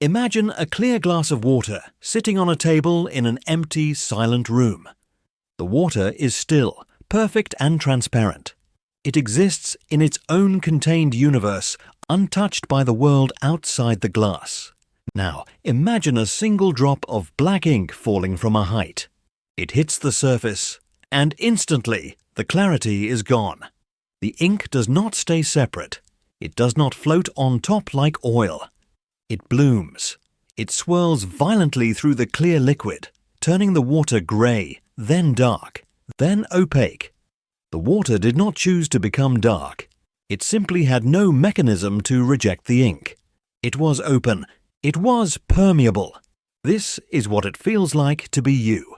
Imagine a clear glass of water sitting on a table in an empty, silent room. The water is still, perfect and transparent. It exists in its own contained universe, untouched by the world outside the glass. Now, imagine a single drop of black ink falling from a height. It hits the surface, and instantly the clarity is gone. The ink does not stay separate. It does not float on top like oil. It blooms. It swirls violently through the clear liquid, turning the water grey, then dark, then opaque. The water did not choose to become dark. It simply had no mechanism to reject the ink. It was open. It was permeable. This is what it feels like to be you.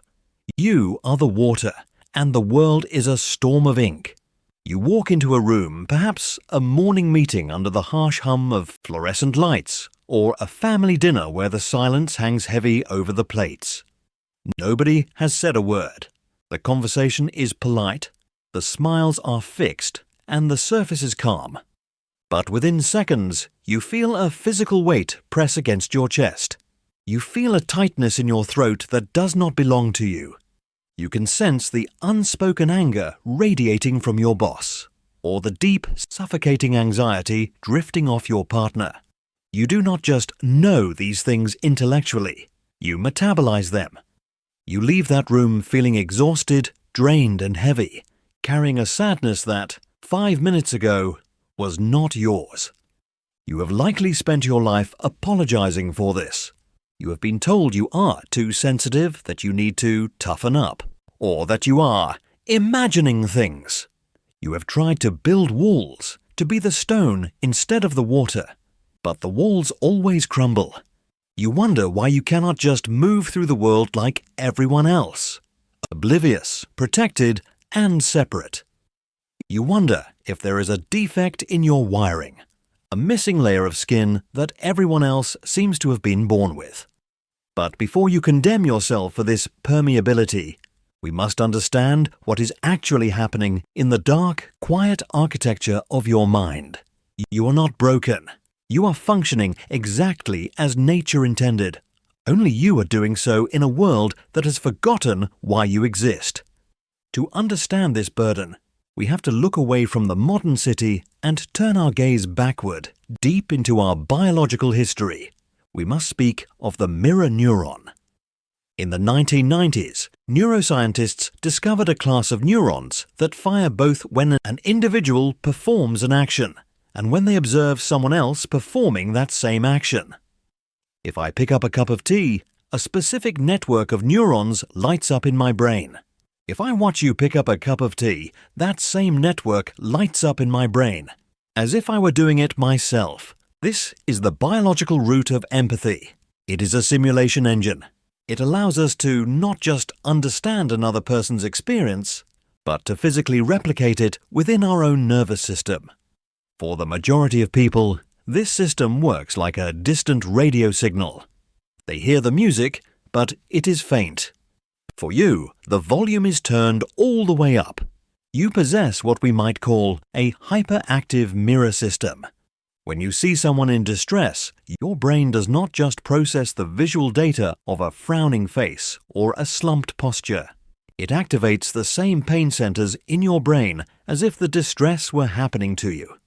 You are the water, and the world is a storm of ink. You walk into a room, perhaps a morning meeting under the harsh hum of fluorescent lights, or a family dinner where the silence hangs heavy over the plates. Nobody has said a word. The conversation is polite, the smiles are fixed, and the surface is calm. But within seconds, you feel a physical weight press against your chest. You feel a tightness in your throat that does not belong to you. You can sense the unspoken anger radiating from your boss, or the deep, suffocating anxiety drifting off your partner. You do not just know these things intellectually, you metabolize them. You leave that room feeling exhausted, drained and heavy, carrying a sadness that, 5 minutes ago, was not yours. You have likely spent your life apologizing for this. You have been told you are too sensitive, that you need to toughen up, or that you are imagining things. You have tried to build walls, to be the stone instead of the water. But the walls always crumble. You wonder why you cannot just move through the world like everyone else, oblivious, protected, and separate. You wonder if there is a defect in your wiring, a missing layer of skin that everyone else seems to have been born with. But before you condemn yourself for this permeability, we must understand what is actually happening in the dark, quiet architecture of your mind. You are not broken. You are functioning exactly as nature intended. Only you are doing so in a world that has forgotten why you exist. To understand this burden, we have to look away from the modern city and turn our gaze backward, deep into our biological history. We must speak of the mirror neuron. In the 1990s, neuroscientists discovered a class of neurons that fire both when an individual performs an action and when they observe someone else performing that same action. If I pick up a cup of tea, a specific network of neurons lights up in my brain. If I watch you pick up a cup of tea, that same network lights up in my brain, as if I were doing it myself. This is the biological root of empathy. It is a simulation engine. It allows us to not just understand another person's experience, but to physically replicate it within our own nervous system. For the majority of people, this system works like a distant radio signal. They hear the music, but it is faint. For you, the volume is turned all the way up. You possess what we might call a hyperactive mirror system. When you see someone in distress, your brain does not just process the visual data of a frowning face or a slumped posture. It activates the same pain centers in your brain as if the distress were happening to you.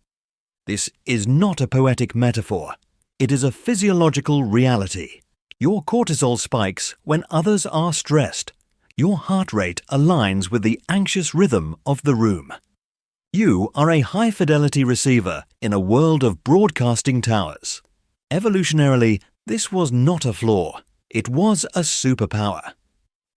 This is not a poetic metaphor. It is a physiological reality. Your cortisol spikes when others are stressed. Your heart rate aligns with the anxious rhythm of the room. You are a high-fidelity receiver in a world of broadcasting towers. Evolutionarily, this was not a flaw. It was a superpower.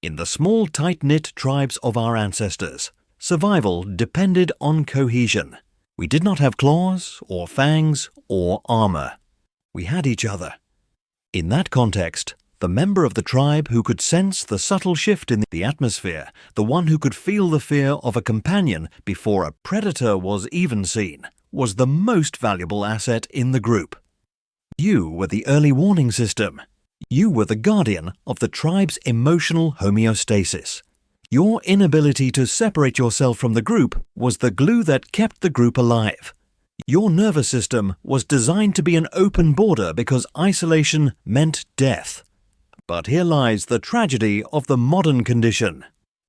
In the small, tight-knit tribes of our ancestors, survival depended on cohesion. We did not have claws, or fangs, or armor. We had each other. In that context, the member of the tribe who could sense the subtle shift in the atmosphere, the one who could feel the fear of a companion before a predator was even seen, was the most valuable asset in the group. You were the early warning system. You were the guardian of the tribe's emotional homeostasis. Your inability to separate yourself from the group was the glue that kept the group alive. Your nervous system was designed to be an open border because isolation meant death. But here lies the tragedy of the modern condition.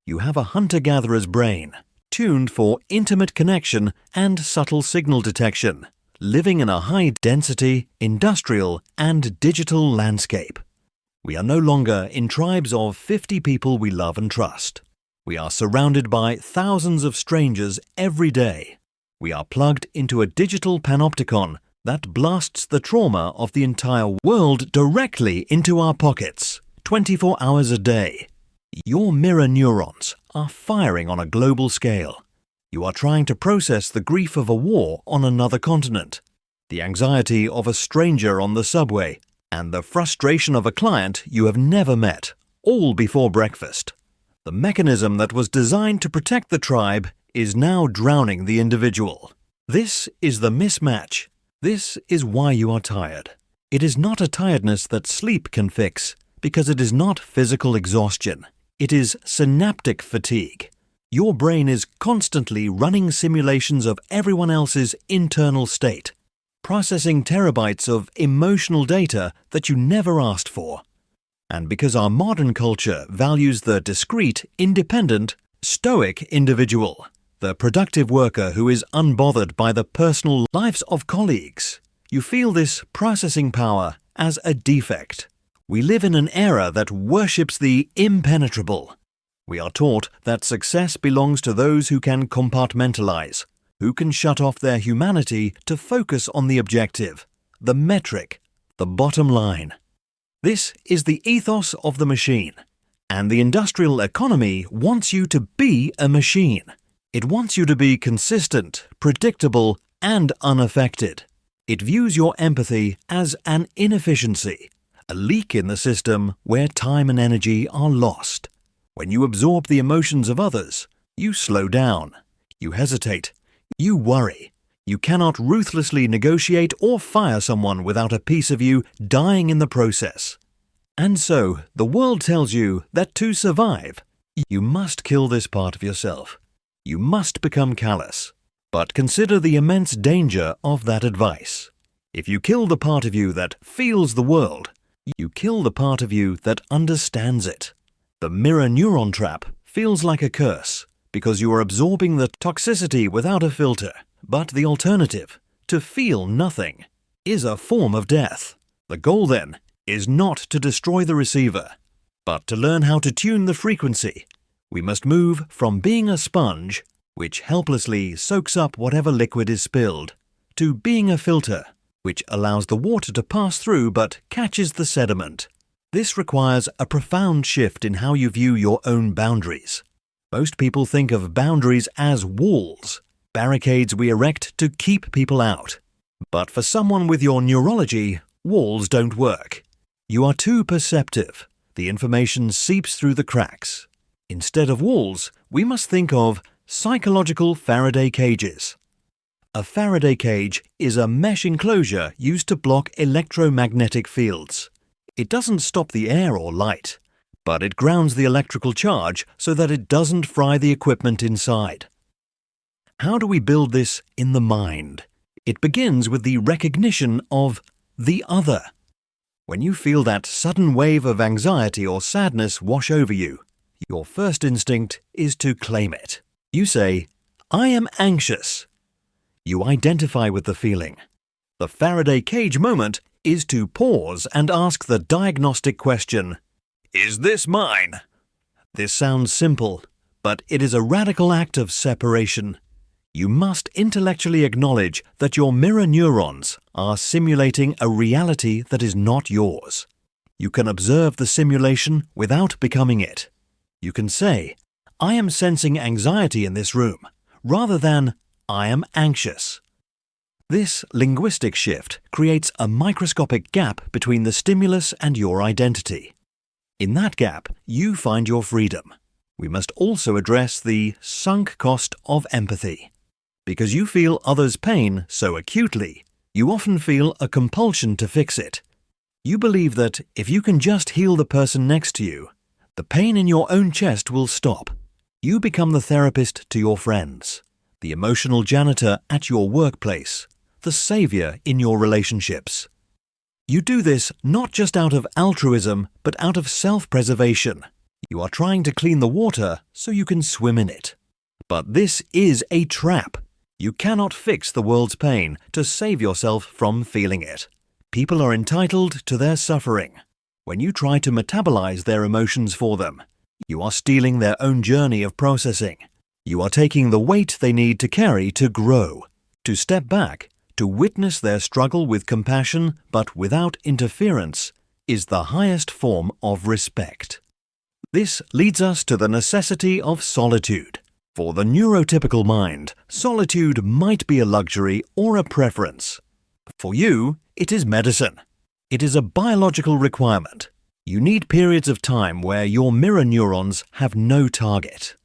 You have a hunter-gatherer's brain, tuned for intimate connection and subtle signal detection, living in a high-density, industrial and digital landscape. We are no longer in tribes of 50 people we love and trust. We are surrounded by thousands of strangers every day. We are plugged into a digital panopticon that blasts the trauma of the entire world directly into our pockets, 24 hours a day. Your mirror neurons are firing on a global scale. You are trying to process the grief of a war on another continent, the anxiety of a stranger on the subway, and the frustration of a client you have never met, all before breakfast. The mechanism that was designed to protect the tribe is now drowning the individual. This is the mismatch. This is why you are tired. It is not a tiredness that sleep can fix, because it is not physical exhaustion. It is synaptic fatigue. Your brain is constantly running simulations of everyone else's internal state, processing terabytes of emotional data that you never asked for. And because our modern culture values the discrete, independent, stoic individual, the productive worker who is unbothered by the personal lives of colleagues, you feel this processing power as a defect. We live in an era that worships the impenetrable. We are taught that success belongs to those who can compartmentalize, who can shut off their humanity to focus on the objective, the metric, the bottom line. This is the ethos of the machine, and the industrial economy wants you to be a machine. It wants you to be consistent, predictable, and unaffected. It views your empathy as an inefficiency, a leak in the system where time and energy are lost. When you absorb the emotions of others, you slow down, you hesitate, you worry. You cannot ruthlessly negotiate or fire someone without a piece of you dying in the process. And so, the world tells you that to survive, you must kill this part of yourself. You must become callous. But consider the immense danger of that advice. If you kill the part of you that feels the world, you kill the part of you that understands it. The mirror neuron trap feels like a curse because you are absorbing the toxicity without a filter. But the alternative, to feel nothing, is a form of death. The goal, then, is not to destroy the receiver, but to learn how to tune the frequency. We must move from being a sponge, which helplessly soaks up whatever liquid is spilled, to being a filter, which allows the water to pass through but catches the sediment. This requires a profound shift in how you view your own boundaries. Most people think of boundaries as walls, barricades we erect to keep people out. But for someone with your neurology, walls don't work. You are too perceptive. The information seeps through the cracks. Instead of walls, we must think of psychological Faraday cages. A Faraday cage is a mesh enclosure used to block electromagnetic fields. It doesn't stop the air or light, but it grounds the electrical charge so that it doesn't fry the equipment inside. How do we build this in the mind? It begins with the recognition of the other. When you feel that sudden wave of anxiety or sadness wash over you, your first instinct is to claim it. You say, "I am anxious." You identify with the feeling. The Faraday cage moment is to pause and ask the diagnostic question, "Is this mine?" This sounds simple, but it is a radical act of separation. You must intellectually acknowledge that your mirror neurons are simulating a reality that is not yours. You can observe the simulation without becoming it. You can say, "I am sensing anxiety in this room," rather than, "I am anxious." This linguistic shift creates a microscopic gap between the stimulus and your identity. In that gap, you find your freedom. We must also address the sunk cost of empathy. Because you feel others' pain so acutely, you often feel a compulsion to fix it. You believe that if you can just heal the person next to you, the pain in your own chest will stop. You become the therapist to your friends, the emotional janitor at your workplace, the savior in your relationships. You do this not just out of altruism, but out of self-preservation. You are trying to clean the water so you can swim in it. But this is a trap. You cannot fix the world's pain to save yourself from feeling it. People are entitled to their suffering. When you try to metabolize their emotions for them, you are stealing their own journey of processing. You are taking the weight they need to carry to grow, to step back, to witness their struggle with compassion but without interference, is the highest form of respect. This leads us to the necessity of solitude. For the neurotypical mind, solitude might be a luxury or a preference. For you, it is medicine. It is a biological requirement. You need periods of time where your mirror neurons have no target.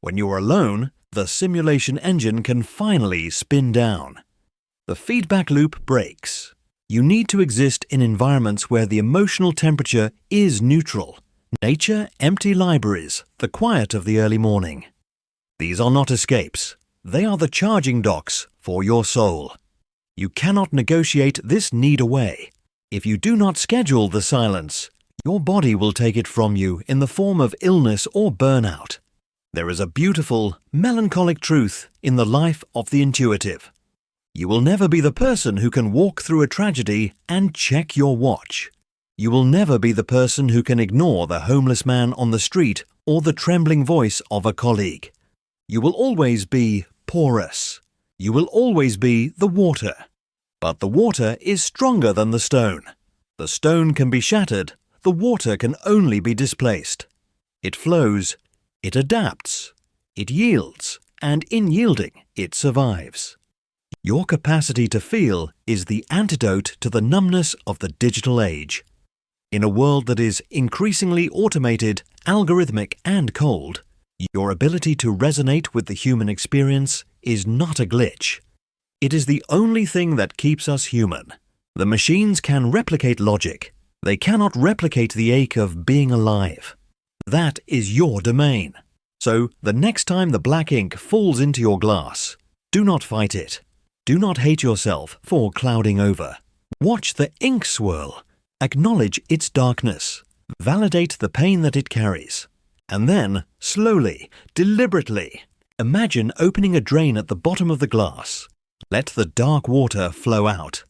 When you are alone, the simulation engine can finally spin down. The feedback loop breaks. You need to exist in environments where the emotional temperature is neutral. Nature, empty libraries, the quiet of the early morning. These are not escapes. They are the charging docks for your soul. You cannot negotiate this need away. If you do not schedule the silence, your body will take it from you in the form of illness or burnout. There is a beautiful, melancholic truth in the life of the intuitive. You will never be the person who can walk through a tragedy and check your watch. You will never be the person who can ignore the homeless man on the street or the trembling voice of a colleague. You will always be porous. You will always be the water. But the water is stronger than the stone. The stone can be shattered. The water can only be displaced. It flows. It adapts. It yields. And in yielding, it survives. Your capacity to feel is the antidote to the numbness of the digital age. In a world that is increasingly automated, algorithmic, and cold, your ability to resonate with the human experience is not a glitch. It is the only thing that keeps us human. The machines can replicate logic. They cannot replicate the ache of being alive. That is your domain. So, the next time the black ink falls into your glass, do not fight it. Do not hate yourself for clouding over. Watch the ink swirl. Acknowledge its darkness. Validate the pain that it carries. And then, slowly, deliberately, imagine opening a drain at the bottom of the glass. Let the dark water flow out.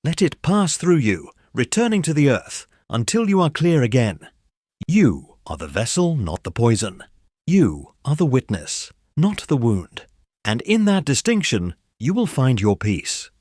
Let it pass through you, returning to the earth, until you are clear again. You are the vessel, not the poison. You are the witness, not the wound. And in that distinction, you will find your peace.